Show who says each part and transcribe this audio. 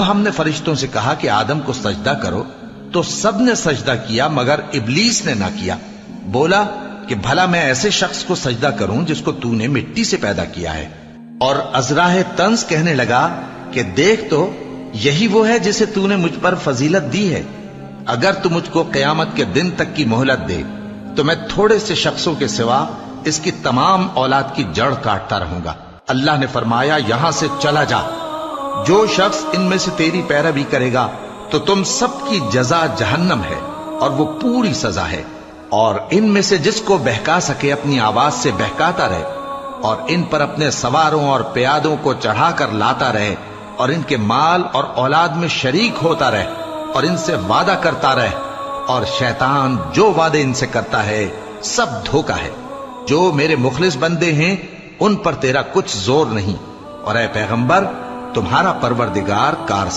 Speaker 1: ہم نے فرشتوں سے کہا کہ آدم کو سجدہ کرو تو سب نے سجدہ کیا مگر ابلیس نے نہ کیا. بولا کہ بھلا میں ایسے شخص کو سجدہ کروں جس کو تو نے مٹی سے پیدا کیا ہے. اور ازراہ طنز کہنے لگا کہ دیکھ تو یہی وہ ہے جسے تو نے مجھ پر فضیلت دی ہے. اگر تو مجھ کو قیامت کے دن تک کی مہلت دے تو میں تھوڑے سے شخصوں کے سوا اس کی تمام اولاد کی جڑ کاٹتا رہوں گا. اللہ نے فرمایا یہاں سے چلا جا. جو شخص ان میں سے تیری پیروی کرے گا تو تم سب کی جزا جہنم ہے اور وہ پوری سزا ہے. اور ان میں سے جس کو بہکا سکے اپنی آواز سے بہکاتا رہے اور ان پر اپنے سواروں اور پیادوں کو چڑھا کر لاتا رہے اور ان کے مال اور اولاد میں شریک ہوتا رہے اور ان سے وعدہ کرتا رہے. اور شیطان جو وعدے ان سے کرتا ہے سب دھوکا ہے. جو میرے مخلص بندے ہیں ان پر تیرا کچھ زور نہیں. اور اے پیغمبر تمہارا پروردگار کار